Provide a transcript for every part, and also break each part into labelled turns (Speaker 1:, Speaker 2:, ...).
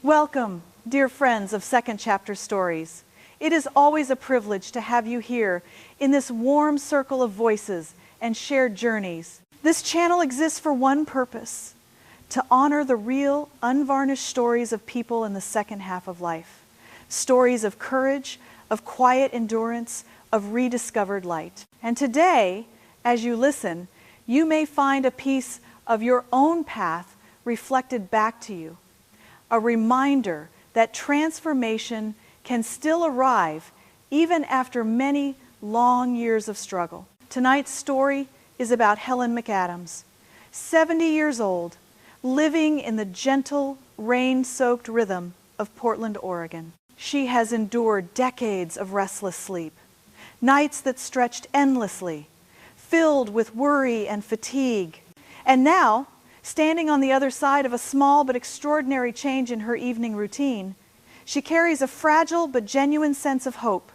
Speaker 1: Welcome, dear friends of Second Chapter Stories. It is always a privilege to have you here in this warm circle of voices and shared journeys. This channel exists for one purpose: to honor the real, unvarnished stories of people in the second half of life. Stories of courage, of quiet endurance, of rediscovered light. And today, as you listen, you may find a piece of your own path reflected back to you. A reminder that transformation can still arrive even after many long years of struggle. Tonight's story is about Helen McAdams, 70 years old, living in the gentle, rain-soaked rhythm of Portland, Oregon. She has endured decades of restless sleep, nights that stretched endlessly, filled with worry and fatigue. And now, standing on the other side of a small but extraordinary change in her evening routine, she carries a fragile but genuine sense of hope.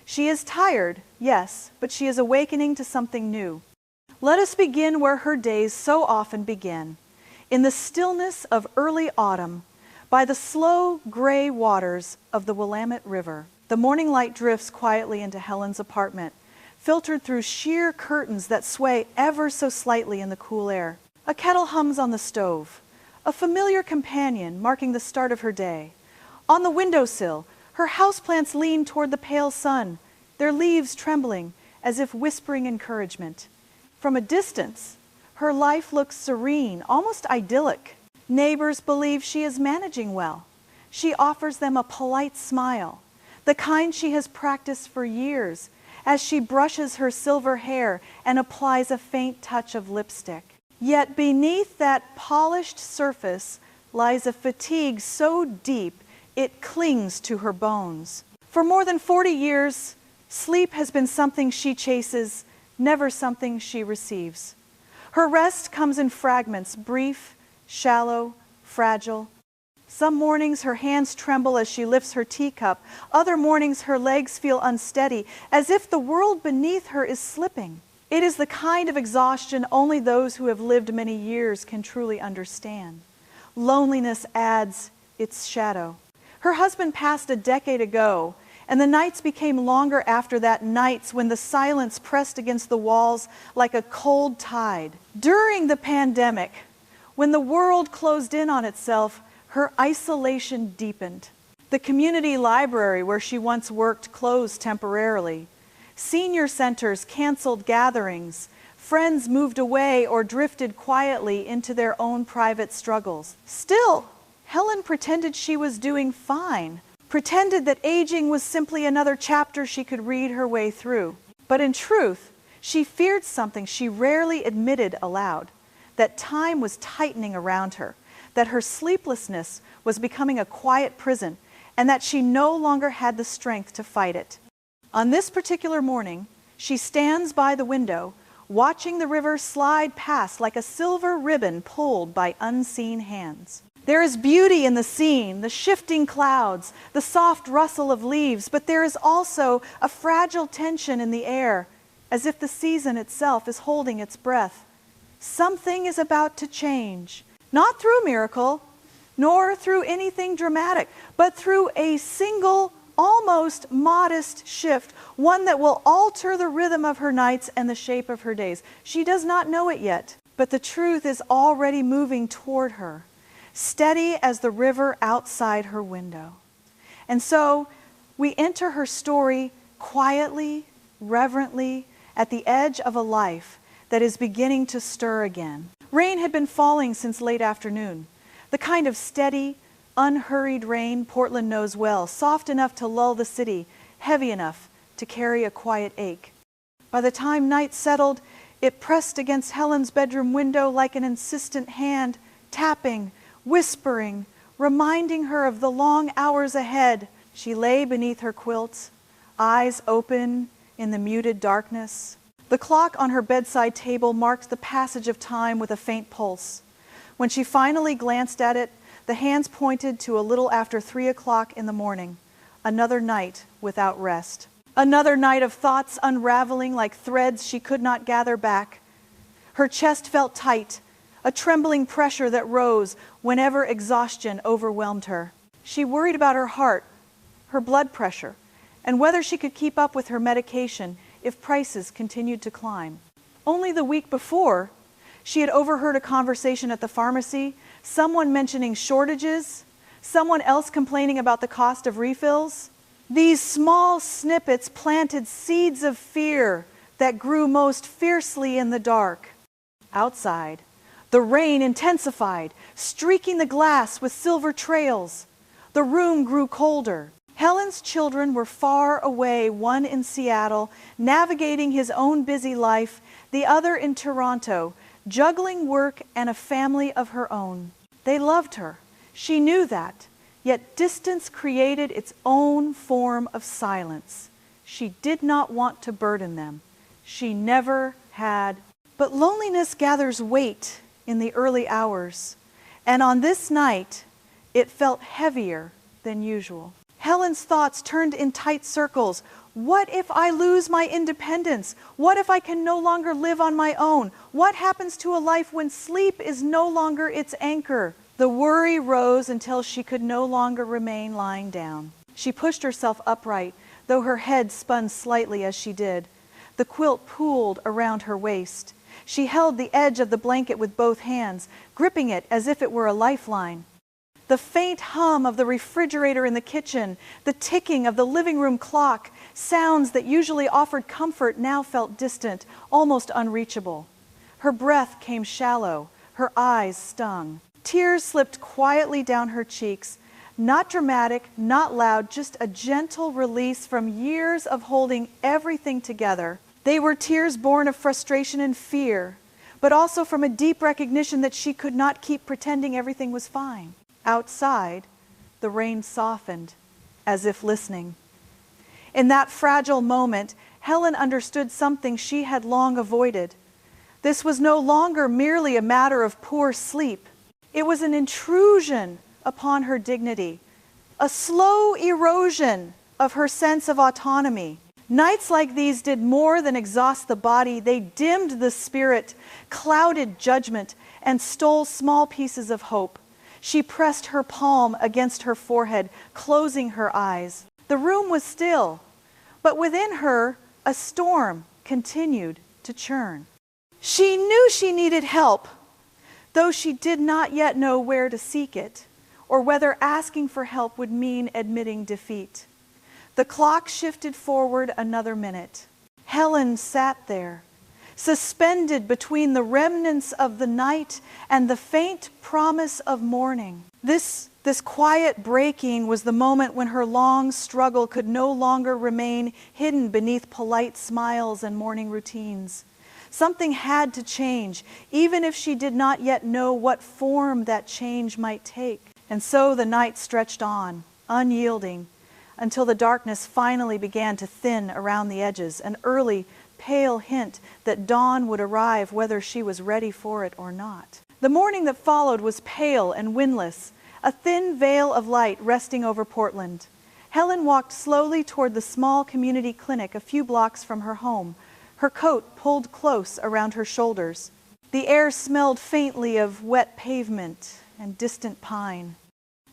Speaker 1: She is tired, yes, but she is awakening to something new. Let us begin where her days so often begin, in the stillness of early autumn, by the slow gray waters of the Willamette River. The morning light drifts quietly into Helen's apartment, filtered through sheer curtains that sway ever so slightly in the cool air. A kettle hums on the stove, a familiar companion marking the start of her day. On the windowsill, her houseplants lean toward the pale sun, their leaves trembling as if whispering encouragement. From a distance, her life looks serene, almost idyllic. Neighbors believe she is managing well. She offers them a polite smile, the kind she has practiced for years, as she brushes her silver hair and applies a faint touch of lipstick. Yet beneath that polished surface lies a fatigue so deep it clings to her bones. For more than 40 years, sleep has been something she chases, never something she receives. Her rest comes in fragments, brief, shallow, fragile. Some mornings her hands tremble as she lifts her teacup. Other mornings her legs feel unsteady, as if the world beneath her is slipping. It is the kind of exhaustion only those who have lived many years can truly understand. Loneliness adds its shadow. Her husband passed a decade ago, and the nights became longer after that, nights when the silence pressed against the walls like a cold tide. During the pandemic, when the world closed in on itself, her isolation deepened. The community library where she once worked closed temporarily. Senior centers canceled gatherings. Friends moved away or drifted quietly into their own private struggles. Still, Helen pretended she was doing fine, pretended that aging was simply another chapter she could read her way through. But in truth, she feared something she rarely admitted aloud, that time was tightening around her, that her sleeplessness was becoming a quiet prison, and that she no longer had the strength to fight it. On this particular morning, she stands by the window, watching the river slide past like a silver ribbon pulled by unseen hands. There is beauty in the scene, the shifting clouds, the soft rustle of leaves, but there is also a fragile tension in the air, as if the season itself is holding its breath. Something is about to change, not through a miracle, nor through anything dramatic, but through a single, almost modest shift, one that will alter the rhythm of her nights and the shape of her days. She does not know it yet, but the truth is already moving toward her, steady as the river outside her window. And so we enter her story quietly, reverently, at the edge of a life that is beginning to stir again. Rain had been falling since late afternoon, the kind of steady, unhurried rain Portland knows well, soft enough to lull the city, heavy enough to carry a quiet ache. By the time night settled, it pressed against Helen's bedroom window like an insistent hand, tapping, whispering, reminding her of the long hours ahead. She lay beneath her quilt, eyes open in the muted darkness. The clock on her bedside table marked the passage of time with a faint pulse. When she finally glanced at it, the hands pointed to a little after 3 o'clock in the morning. Another night without rest. Another night of thoughts unraveling like threads she could not gather back. Her chest felt tight, a trembling pressure that rose whenever exhaustion overwhelmed her. She worried about her heart, her blood pressure, and whether she could keep up with her medication if prices continued to climb. Only the week before, she had overheard a conversation at the pharmacy, someone mentioning shortages, someone else complaining about the cost of refills. These small snippets planted seeds of fear that grew most fiercely in the dark. Outside, the rain intensified, streaking the glass with silver trails. The room grew colder. Helen's children were far away, one in Seattle, navigating his own busy life, the other in Toronto, juggling work and a family of her own. They loved her. She knew that. Yet distance created its own form of silence. She did not want to burden them. She never had. But loneliness gathers weight in the early hours, and on this night, it felt heavier than usual. Helen's thoughts turned in tight circles. What if I lose my independence? What if I can no longer live on my own? What happens to a life when sleep is no longer its anchor? The worry rose until she could no longer remain lying down. She pushed herself upright, though her head spun slightly as she did. The quilt pooled around her waist. She held the edge of the blanket with both hands, gripping it as if it were a lifeline. The faint hum of the refrigerator in the kitchen, the ticking of the living room clock, sounds that usually offered comfort now felt distant, almost unreachable. Her breath came shallow, her eyes stung. Tears slipped quietly down her cheeks, not dramatic, not loud, just a gentle release from years of holding everything together. They were tears born of frustration and fear, but also from a deep recognition that she could not keep pretending everything was fine. Outside, the rain softened, as if listening. In that fragile moment, Helen understood something she had long avoided. This was no longer merely a matter of poor sleep. It was an intrusion upon her dignity, a slow erosion of her sense of autonomy. Nights like these did more than exhaust the body. They dimmed the spirit, clouded judgment, and stole small pieces of hope. She pressed her palm against her forehead, closing her eyes. The room was still, but within her, a storm continued to churn. She knew she needed help, though she did not yet know where to seek it, or whether asking for help would mean admitting defeat. The clock shifted forward another minute. Helen sat there, suspended between the remnants of the night and the faint promise of morning. This quiet breaking was the moment when her long struggle could no longer remain hidden beneath polite smiles and morning routines. Something had to change, even if she did not yet know what form that change might take. And so the night stretched on, unyielding, until the darkness finally began to thin around the edges, an early, pale hint that dawn would arrive whether she was ready for it or not. The morning that followed was pale and windless, a thin veil of light resting over Portland. Helen walked slowly toward the small community clinic a few blocks from her home, her coat pulled close around her shoulders. The air smelled faintly of wet pavement and distant pine.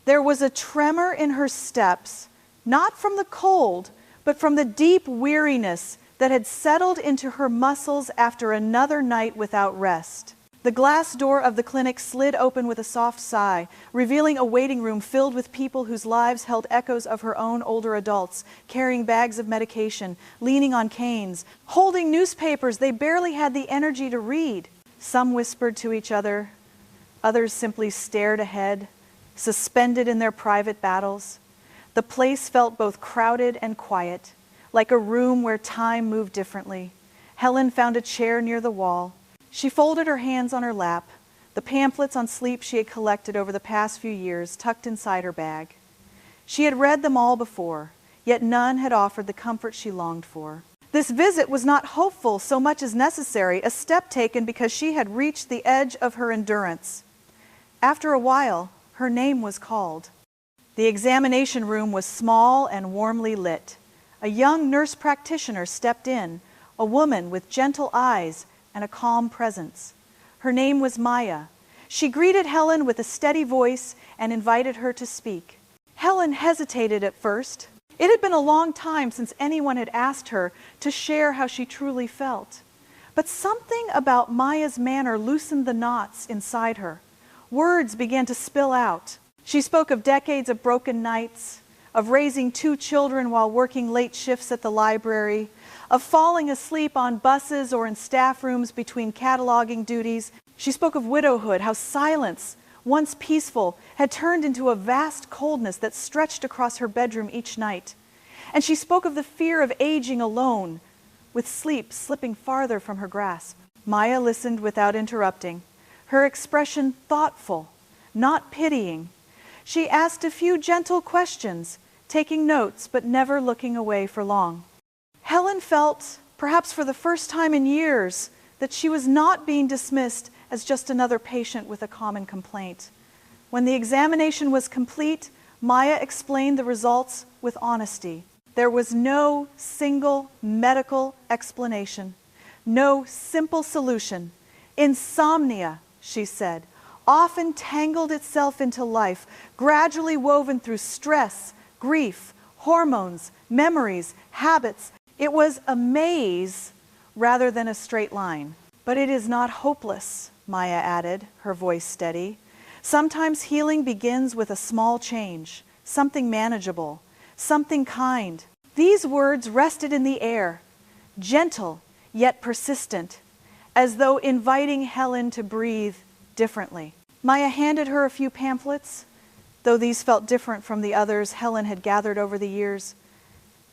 Speaker 1: There was a tremor in her steps, not from the cold, but from the deep weariness that had settled into her muscles after another night without rest. The glass door of the clinic slid open with a soft sigh, revealing a waiting room filled with people whose lives held echoes of her own older adults, carrying bags of medication, leaning on canes, holding newspapers they barely had the energy to read. Some whispered to each other, others simply stared ahead, suspended in their private battles. The place felt both crowded and quiet, like a room where time moved differently. Helen found a chair near the wall. She folded her hands on her lap, the pamphlets on sleep she had collected over the past few years tucked inside her bag. She had read them all before, yet none had offered the comfort she longed for. This visit was not hopeful so much as necessary, a step taken because she had reached the edge of her endurance. After a while, her name was called. The examination room was small and warmly lit. A young nurse practitioner stepped in, a woman with gentle eyes and a calm presence. Her name was Maya. She greeted Helen with a steady voice and invited her to speak. Helen Helen hesitated at first. It had been a long time since anyone had asked her to share how she truly felt. But something about Maya's manner loosened the knots inside her. Words began to spill out. She spoke of decades of broken nights, of raising 2 children while working late shifts at the library, of falling asleep on buses or in staff rooms between cataloging duties. She spoke of widowhood, how silence, once peaceful, had turned into a vast coldness that stretched across her bedroom each night. And she spoke of the fear of aging alone, with sleep slipping farther from her grasp. Maya listened without interrupting, her expression thoughtful, not pitying. She asked a few gentle questions, taking notes but never looking away for long. Helen felt, perhaps for the first time in years, that she was not being dismissed as just another patient with a common complaint. When the examination was complete, Maya explained the results with honesty. There was no single medical explanation, no simple solution. Insomnia, she said, often tangled itself into life, gradually woven through stress, grief, hormones, memories, habits. It was a maze rather than a straight line. But it is not hopeless, Maya added, her voice steady. Sometimes healing begins with a small change, something manageable, something kind. These words rested in the air, gentle yet persistent, as though inviting Helen to breathe differently. Maya handed her a few pamphlets, though these felt different from the others Helen had gathered over the years.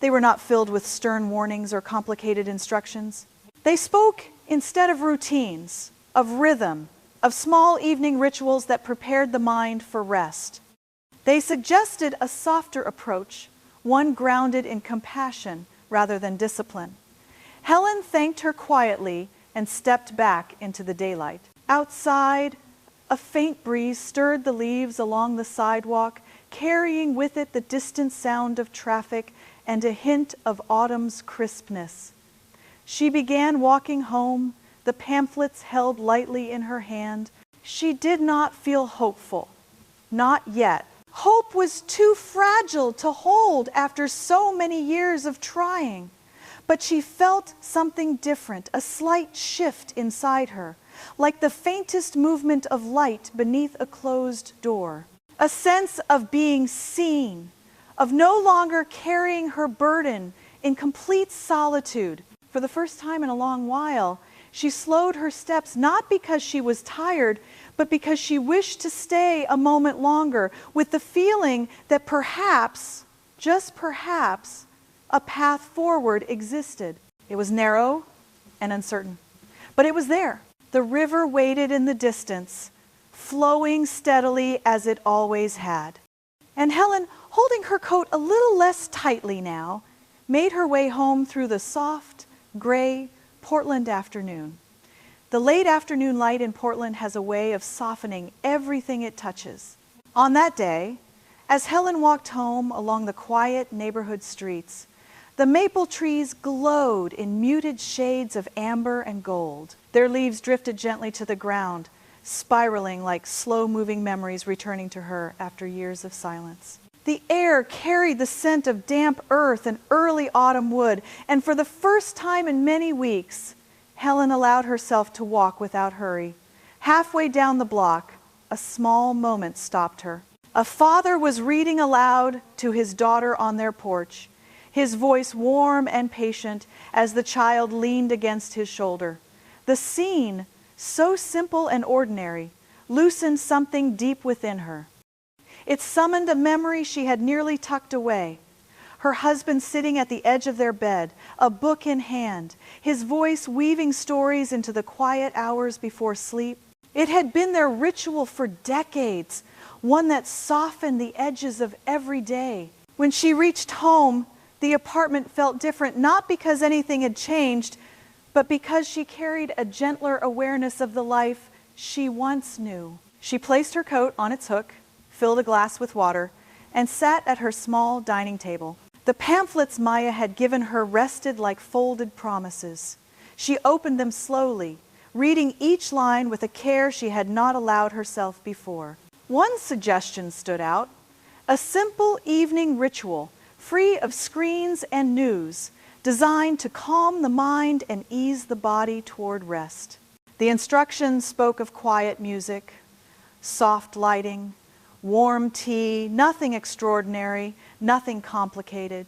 Speaker 1: They were not filled with stern warnings or complicated instructions. They spoke instead of routines, of rhythm, of small evening rituals that prepared the mind for rest. They suggested a softer approach, one grounded in compassion rather than discipline. Helen thanked her quietly and stepped back into the daylight. Outside, a faint breeze stirred the leaves along the sidewalk, carrying with it the distant sound of traffic and a hint of autumn's crispness. She began walking home, the pamphlets held lightly in her hand. She did not feel hopeful. Not yet. Hope was too fragile to hold after so many years of trying. But she felt something different, a slight shift inside her, like the faintest movement of light beneath a closed door. A sense of being seen, of no longer carrying her burden in complete solitude. For the first time in a long while, she slowed her steps not because she was tired, but because she wished to stay a moment longer with the feeling that perhaps, just perhaps, a path forward existed. It was narrow and uncertain, but it was there. The river waited in the distance, flowing steadily as it always had. And Helen, holding her coat a little less tightly now, made her way home through the soft, gray Portland afternoon. The late afternoon light in Portland has a way of softening everything it touches. On that day, as Helen walked home along the quiet neighborhood streets, the maple trees glowed in muted shades of amber and gold. Their leaves drifted gently to the ground, spiraling like slow-moving memories returning to her after years of silence. The air carried the scent of damp earth and early autumn wood, and for the first time in many weeks, Helen allowed herself to walk without hurry. Halfway down the block, a small moment stopped her. A father was reading aloud to his daughter on their porch, his voice warm and patient as the child leaned against his shoulder. The scene, so simple and ordinary, loosened something deep within her. It summoned a memory she had nearly tucked away. Her husband sitting at the edge of their bed, a book in hand, his voice weaving stories into the quiet hours before sleep. It had been their ritual for decades, one that softened the edges of every day. When she reached home, the apartment felt different, not because anything had changed, but because she carried a gentler awareness of the life she once knew. She placed her coat on its hook, filled a glass with water, and sat at her small dining table. The pamphlets Maya had given her rested like folded promises. She opened them slowly, reading each line with a care she had not allowed herself before. One suggestion stood out, A simple evening ritual, free of screens and news, designed to calm the mind and ease the body toward rest. The instructions spoke of quiet music, soft lighting, warm tea, nothing extraordinary, nothing complicated.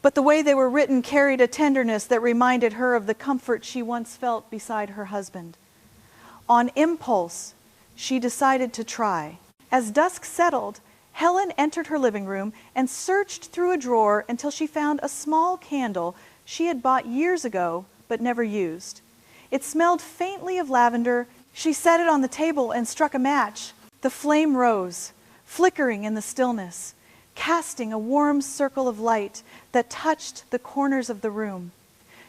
Speaker 1: But the way they were written carried a tenderness that reminded her of the comfort she once felt beside her husband. On impulse, she decided to try. As dusk settled, Helen entered her living room and searched through a drawer until she found a small candle she had bought years ago but never used. It smelled faintly of lavender. She set it on the table and struck a match. The flame rose, flickering in the stillness, casting a warm circle of light that touched the corners of the room.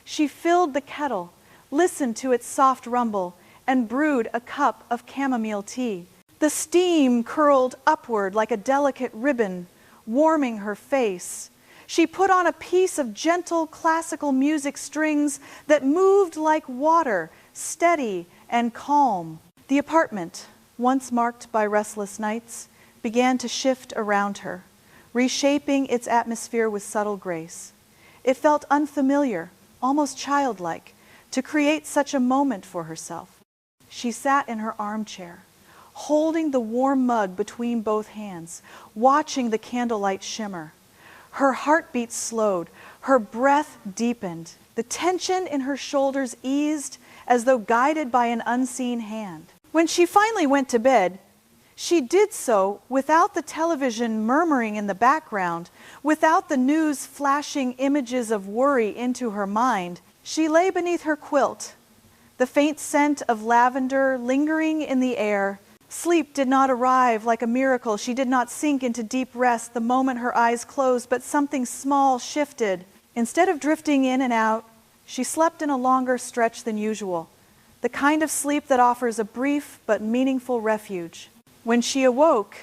Speaker 1: She filled the kettle, listened to its soft rumble, and brewed a cup of chamomile tea. The steam curled upward like a delicate ribbon, warming her face. She put on a piece of gentle classical music strings that moved like water, steady and calm. The apartment, once marked by restless nights, began to shift around her, reshaping its atmosphere with subtle grace. It felt unfamiliar, almost childlike, to create such a moment for herself. She sat in her armchair, holding the warm mug between both hands, watching the candlelight shimmer. Her heartbeat slowed, her breath deepened. The tension in her shoulders eased as though guided by an unseen hand. When she finally went to bed, she did so without the television murmuring in the background, without the news flashing images of worry into her mind. She lay beneath her quilt, the faint scent of lavender lingering in the air. Sleep did not arrive like a miracle. She did not sink into deep rest the moment her eyes closed, but something small shifted. Instead of drifting in and out, she slept in a longer stretch than usual, the kind of sleep that offers a brief but meaningful refuge. When she awoke,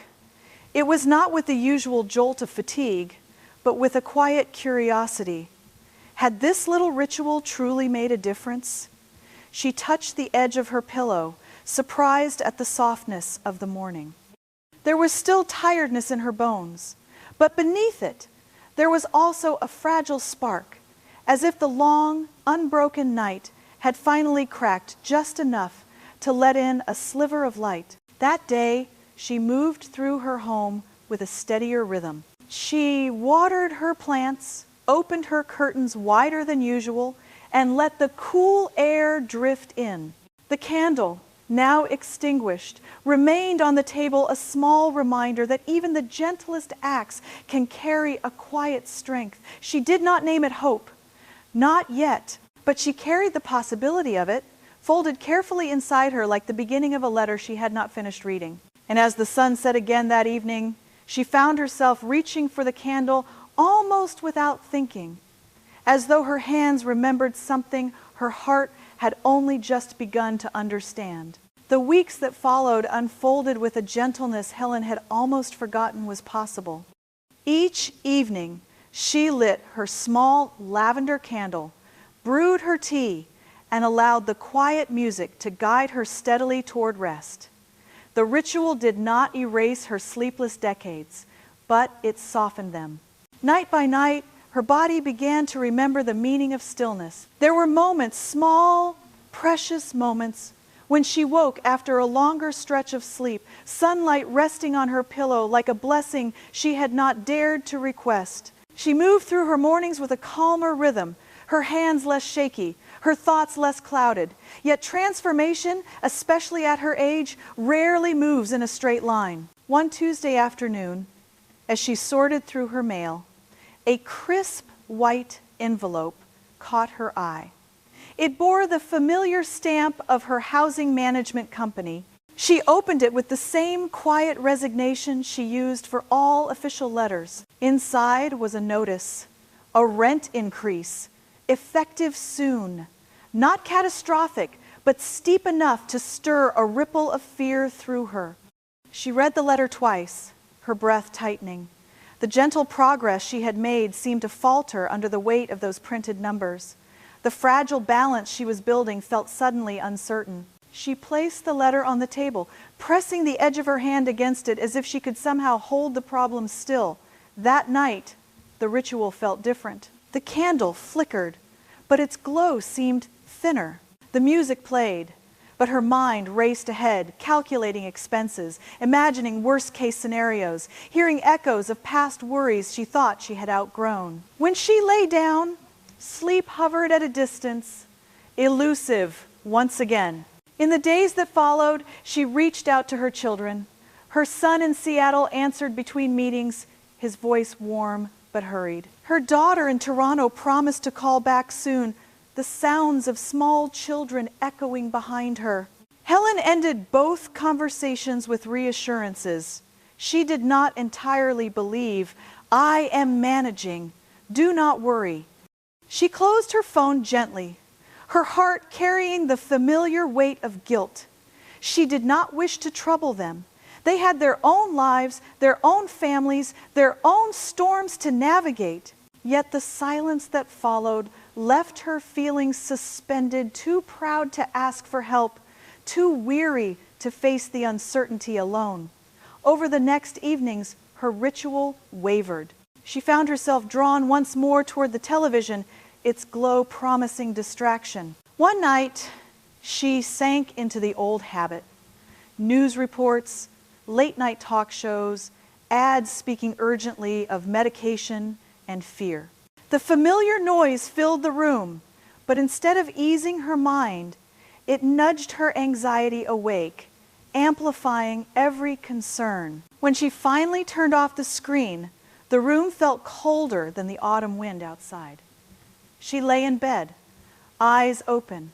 Speaker 1: it was not with the usual jolt of fatigue, but with a quiet curiosity. Had this little ritual truly made a difference? She touched the edge of her pillow, surprised at the softness of the morning. There was still tiredness in her bones, but beneath it, there was also a fragile spark, as if the long, unbroken night had finally cracked just enough to let in a sliver of light. That day, she moved through her home with a steadier rhythm. She watered her plants, opened her curtains wider than usual, and let the cool air drift in. The candle, now extinguished, remained on the table, a small reminder that even the gentlest acts can carry a quiet strength. She did not name it hope, not yet, but she carried the possibility of it, folded carefully inside her like the beginning of a letter she had not finished reading. And as the sun set again that evening, she found herself reaching for the candle almost without thinking, as though her hands remembered something her heart had only just begun to understand. The weeks that followed unfolded with a gentleness Helen had almost forgotten was possible. Each evening, she lit her small lavender candle, brewed her tea, and allowed the quiet music to guide her steadily toward rest. The ritual did not erase her sleepless decades, but it softened them. Night by night, her body began to remember the meaning of stillness. There were moments, small, precious moments, when she woke after a longer stretch of sleep, sunlight resting on her pillow like a blessing she had not dared to request. She moved through her mornings with a calmer rhythm, her hands less shaky, her thoughts less clouded. Yet transformation, especially at her age, rarely moves in a straight line. One Tuesday afternoon, as she sorted through her mail, a crisp white envelope caught her eye. It bore the familiar stamp of her housing management company. She opened it with the same quiet resignation she used for all official letters. Inside was a notice, a rent increase, effective soon. Not catastrophic, but steep enough to stir a ripple of fear through her. She read the letter twice, her breath tightening. The gentle progress she had made seemed to falter under the weight of those printed numbers. The fragile balance she was building felt suddenly uncertain. She placed the letter on the table, pressing the edge of her hand against it as if she could somehow hold the problem still. That night, the ritual felt different. The candle flickered, but its glow seemed thinner. The music played, but her mind raced ahead, calculating expenses, imagining worst-case scenarios, hearing echoes of past worries she thought she had outgrown. When she lay down, sleep hovered at a distance, elusive once again. In the days that followed, she reached out to her children. Her son in Seattle answered between meetings, his voice warm but hurried. Her daughter in Toronto promised to call back soon, the sounds of small children echoing behind her. Helen ended both conversations with reassurances. She did not entirely believe, "I am managing. Do not worry." She closed her phone gently, her heart carrying the familiar weight of guilt. She did not wish to trouble them. They had their own lives, their own families, their own storms to navigate. Yet the silence that followed left her feeling suspended, too proud to ask for help, too weary to face the uncertainty alone. Over the next evenings, her ritual wavered. She found herself drawn once more toward the television, its glow promising distraction. One night, she sank into the old habit. News reports, late-night talk shows, ads speaking urgently of medication and fear. The familiar noise filled the room, but instead of easing her mind, it nudged her anxiety awake, amplifying every concern. When she finally turned off the screen, the room felt colder than the autumn wind outside. She lay in bed, eyes open,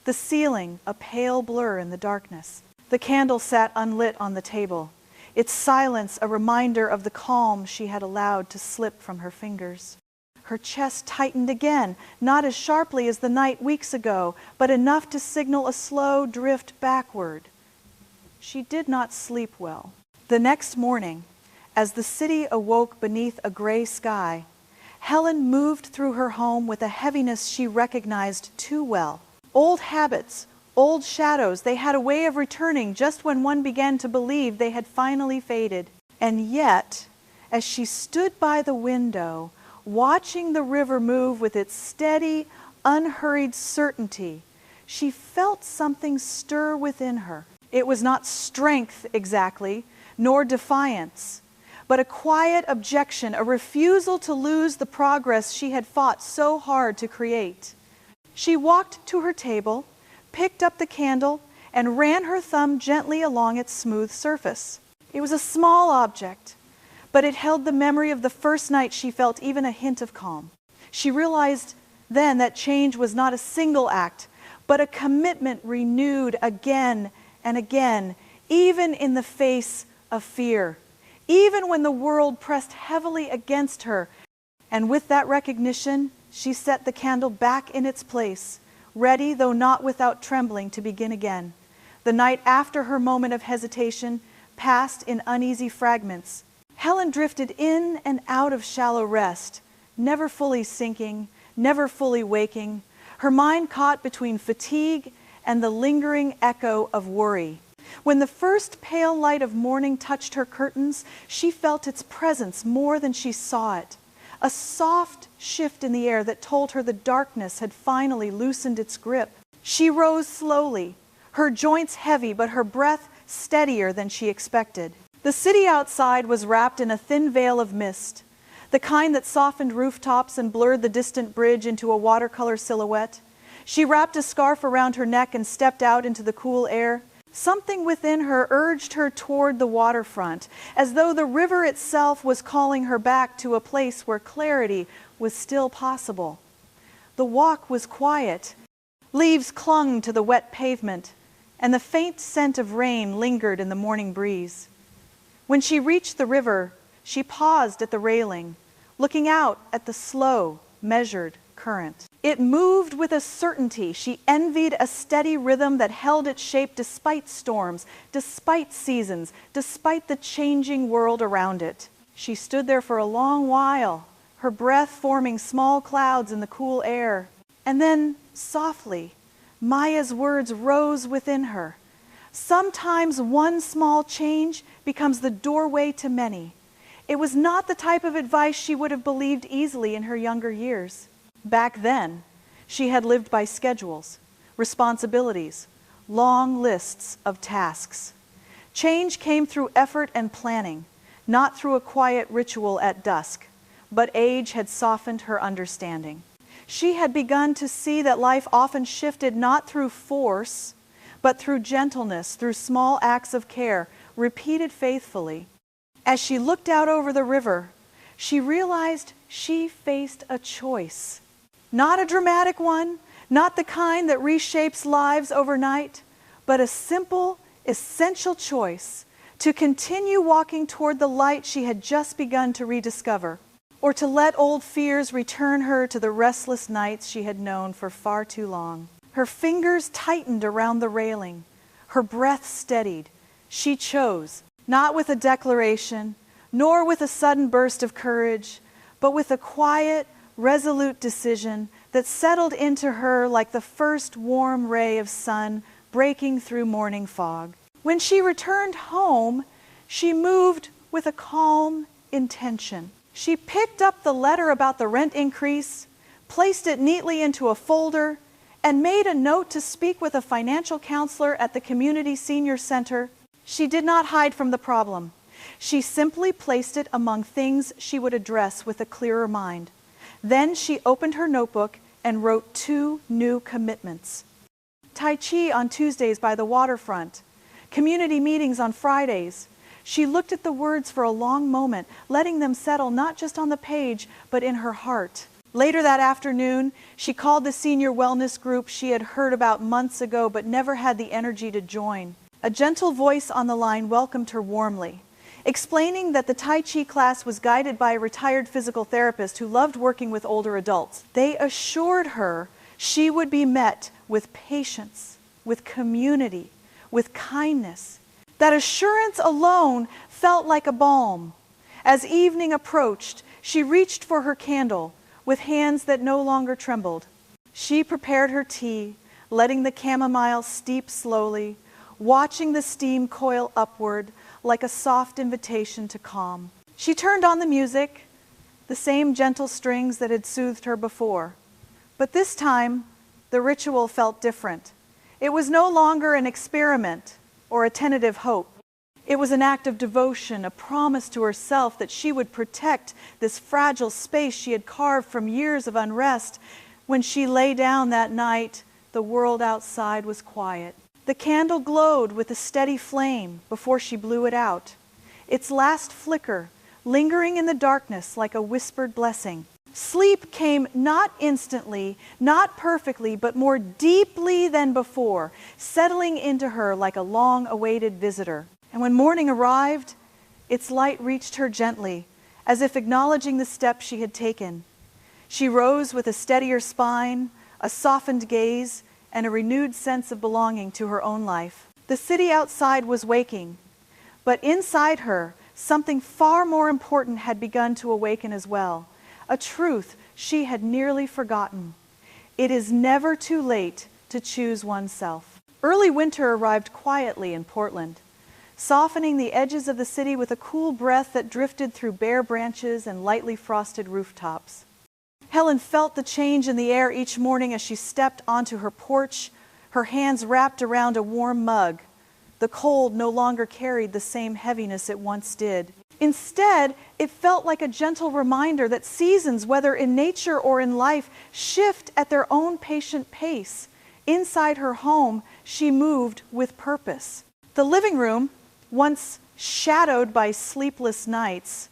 Speaker 1: the ceiling a pale blur in the darkness. The candle sat unlit on the table, its silence a reminder of the calm she had allowed to slip from her fingers. Her chest tightened again, not as sharply as the night weeks ago, but enough to signal a slow drift backward. She did not sleep well. The next morning, as the city awoke beneath a gray sky, Helen moved through her home with a heaviness she recognized too well. Old habits, old shadows, they had a way of returning just when one began to believe they had finally faded. And yet, as she stood by the window, watching the river move with its steady, unhurried certainty, she felt something stir within her. It was not strength exactly, nor defiance, but a quiet objection, a refusal to lose the progress she had fought so hard to create. She walked to her table, picked up the candle, and ran her thumb gently along its smooth surface. It was a small object, but it held the memory of the first night she felt even a hint of calm. She realized then that change was not a single act, but a commitment renewed again and again, even in the face of fear, even when the world pressed heavily against her. And with that recognition, she set the candle back in its place, ready, though not without trembling, to begin again. The night after her moment of hesitation passed in uneasy fragments. Helen drifted in and out of shallow rest, never fully sinking, never fully waking, her mind caught between fatigue and the lingering echo of worry. When the first pale light of morning touched her curtains, she felt its presence more than she saw it. A soft shift in the air that told her the darkness had finally loosened its grip. She rose slowly, her joints heavy, but her breath steadier than she expected. The city outside was wrapped in a thin veil of mist, the kind that softened rooftops and blurred the distant bridge into a watercolor silhouette. She wrapped a scarf around her neck and stepped out into the cool air. Something within her urged her toward the waterfront, as though the river itself was calling her back to a place where clarity was still possible. The walk was quiet. Leaves clung to the wet pavement, and the faint scent of rain lingered in the morning breeze. When she reached the river, she paused at the railing, looking out at the slow, measured current. It moved with a certainty. She envied a steady rhythm that held its shape despite storms, despite seasons, despite the changing world around it. She stood there for a long while, her breath forming small clouds in the cool air. And then, softly, Maya's words rose within her. Sometimes one small change becomes the doorway to many. It was not the type of advice she would have believed easily in her younger years. Back then, she had lived by schedules, responsibilities, long lists of tasks. Change came through effort and planning, not through a quiet ritual at dusk, but age had softened her understanding. She had begun to see that life often shifted not through force, but through gentleness, through small acts of care, repeated faithfully. As she looked out over the river, she realized she faced a choice. Not a dramatic one, not the kind that reshapes lives overnight, but a simple, essential choice to continue walking toward the light she had just begun to rediscover, or to let old fears return her to the restless nights she had known for far too long. Her fingers tightened around the railing. Her breath steadied. She chose, not with a declaration, nor with a sudden burst of courage, but with a quiet, resolute decision that settled into her like the first warm ray of sun breaking through morning fog. When she returned home, she moved with a calm intention. She picked up the letter about the rent increase, placed it neatly into a folder, and made a note to speak with a financial counselor at the community senior center. She did not hide from the problem. She simply placed it among things she would address with a clearer mind. Then she opened her notebook and wrote 2 new commitments. Tai Chi on Tuesdays by the waterfront. Community meetings on Fridays. She looked at the words for a long moment, letting them settle not just on the page, but in her heart. Later that afternoon, she called the senior wellness group she had heard about months ago but never had the energy to join. A gentle voice on the line welcomed her warmly, explaining that the Tai Chi class was guided by a retired physical therapist who loved working with older adults. They assured her she would be met with patience, with community, with kindness. That assurance alone felt like a balm. As evening approached, she reached for her candle with hands that no longer trembled. She prepared her tea, letting the chamomile steep slowly, watching the steam coil upward like a soft invitation to calm. She turned on the music, the same gentle strings that had soothed her before. But this time, the ritual felt different. It was no longer an experiment or a tentative hope. It was an act of devotion, a promise to herself that she would protect this fragile space she had carved from years of unrest. When she lay down that night, the world outside was quiet. The candle glowed with a steady flame before she blew it out, its last flicker lingering in the darkness like a whispered blessing. Sleep came not instantly, not perfectly, but more deeply than before, settling into her like a long-awaited visitor. And when morning arrived, its light reached her gently, as if acknowledging the steps she had taken. She rose with a steadier spine, a softened gaze, and a renewed sense of belonging to her own life. The city outside was waking, but inside her, something far more important had begun to awaken as well. A truth she had nearly forgotten. It is never too late to choose oneself. Early winter arrived quietly in Portland, softening the edges of the city with a cool breath that drifted through bare branches and lightly frosted rooftops. Helen felt the change in the air each morning as she stepped onto her porch, her hands wrapped around a warm mug. The cold no longer carried the same heaviness it once did. Instead, it felt like a gentle reminder that seasons, whether in nature or in life, shift at their own patient pace. Inside her home, she moved with purpose. The living room, once shadowed by sleepless nights,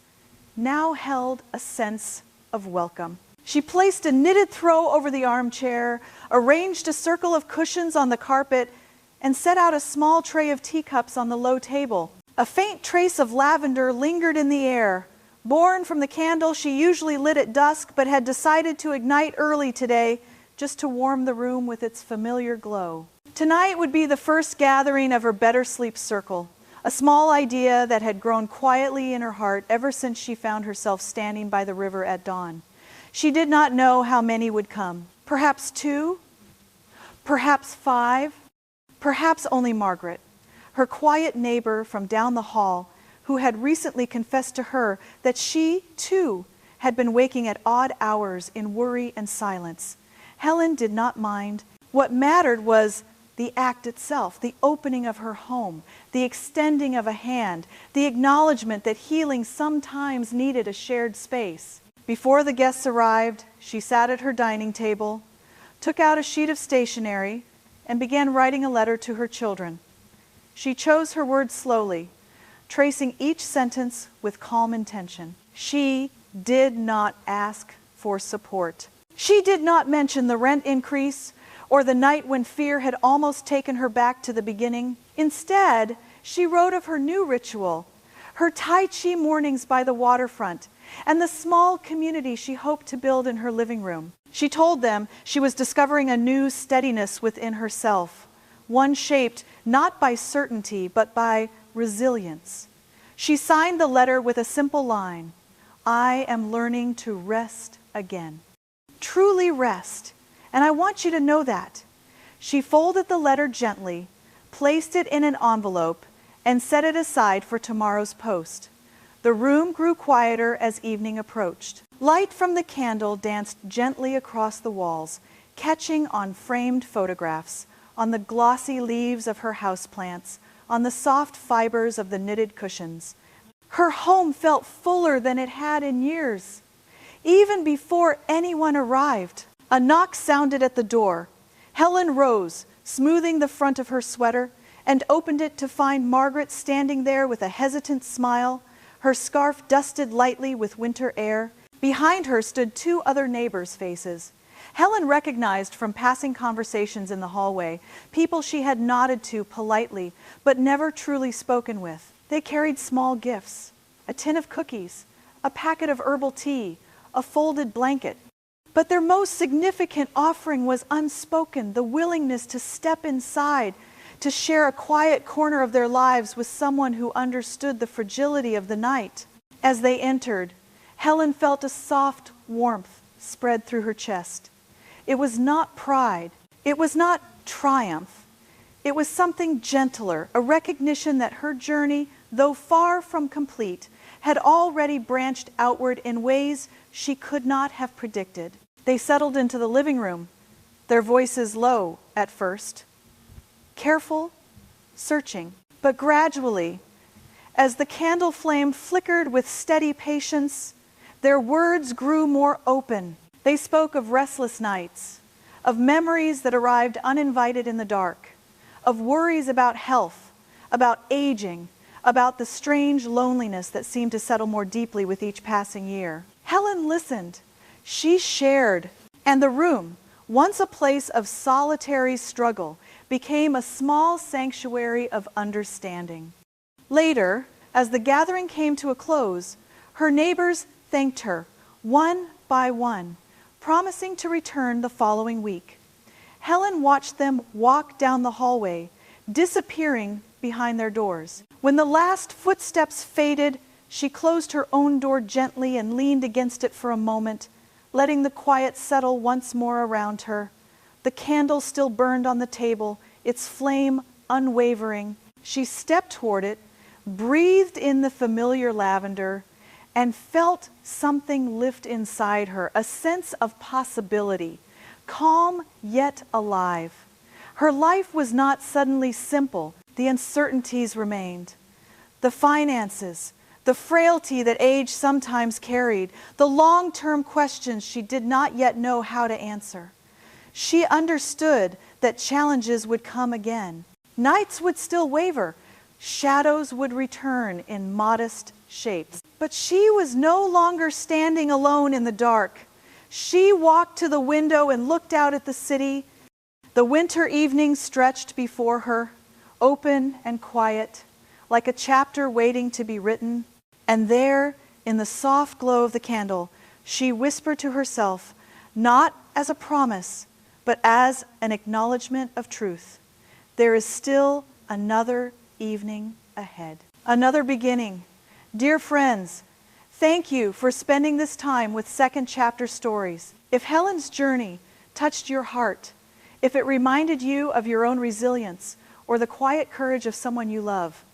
Speaker 1: now held a sense of welcome. She placed a knitted throw over the armchair, arranged a circle of cushions on the carpet, and set out a small tray of teacups on the low table. A faint trace of lavender lingered in the air, born from the candle she usually lit at dusk but had decided to ignite early today just to warm the room with its familiar glow. Tonight would be the first gathering of her Better Sleep Circle, a small idea that had grown quietly in her heart ever since she found herself standing by the river at dawn. She did not know how many would come. Perhaps 2? Perhaps 5, perhaps only Margaret, her quiet neighbor from down the hall, who had recently confessed to her that she, too, had been waking at odd hours in worry and silence. Helen did not mind. What mattered was the act itself, the opening of her home, the extending of a hand, the acknowledgement that healing sometimes needed a shared space. Before the guests arrived, she sat at her dining table, took out a sheet of stationery, and began writing a letter to her children. She chose her words slowly, tracing each sentence with calm intention. She did not ask for support. She did not mention the rent increase or the night when fear had almost taken her back to the beginning. Instead, she wrote of her new ritual, her Tai Chi mornings by the waterfront, and the small community she hoped to build in her living room. She told them she was discovering a new steadiness within herself, one shaped not by certainty but by resilience. She signed the letter with a simple line, "I am learning to rest again." Truly rest, and I want you to know that. She folded the letter gently, placed it in an envelope, and set it aside for tomorrow's post. The room grew quieter as evening approached. Light from the candle danced gently across the walls, catching on framed photographs, on the glossy leaves of her houseplants, on the soft fibers of the knitted cushions. Her home felt fuller than it had in years. Even before anyone arrived, a knock sounded at the door. Helen rose, smoothing the front of her sweater, and opened it to find Margaret standing there with a hesitant smile, her scarf dusted lightly with winter air. Behind her stood 2 other neighbors' faces. Helen recognized from passing conversations in the hallway people she had nodded to politely but never truly spoken with. They carried small gifts, a tin of cookies, a packet of herbal tea, a folded blanket. But their most significant offering was unspoken, the willingness to step inside, to share a quiet corner of their lives with someone who understood the fragility of the night. As they entered, Helen felt a soft warmth spread through her chest. It was not pride. It was not triumph. It was something gentler, a recognition that her journey, though far from complete, had already branched outward in ways she could not have predicted. They settled into the living room, their voices low at first, careful, searching. But gradually, as the candle flame flickered with steady patience, their words grew more open. They spoke of restless nights, of memories that arrived uninvited in the dark, of worries about health, about aging, about the strange loneliness that seemed to settle more deeply with each passing year. Helen listened. She shared, and the room, once a place of solitary struggle, became a small sanctuary of understanding. Later, as the gathering came to a close, her neighbors thanked her, one by one, promising to return the following week. Helen watched them walk down the hallway, disappearing behind their doors. When the last footsteps faded, she closed her own door gently and leaned against it for a moment, letting the quiet settle once more around her. The candle still burned on the table, its flame unwavering. She stepped toward it, breathed in the familiar lavender, and felt something lift inside her, a sense of possibility, calm yet alive. Her life was not suddenly simple. The uncertainties remained. The finances, the frailty that age sometimes carried, the long-term questions she did not yet know how to answer. She understood that challenges would come again. Nights would still waver. Shadows would return in modest shapes. But she was no longer standing alone in the dark. She walked to the window and looked out at the city. The winter evening stretched before her, open and quiet, like a chapter waiting to be written. And there, in the soft glow of the candle, she whispered to herself, not as a promise, but as an acknowledgement of truth, there is still another evening ahead. Another beginning. Dear friends, thank you for spending this time with Second Chapter Stories. If Helen's journey touched your heart, if it reminded you of your own resilience or the quiet courage of someone you love,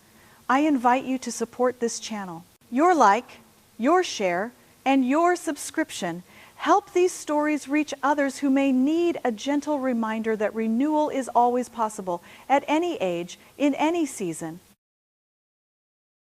Speaker 1: I invite you to support this channel. Your like, your share, and your subscription help these stories reach others who may need a gentle reminder that renewal is always possible at any age, in any season.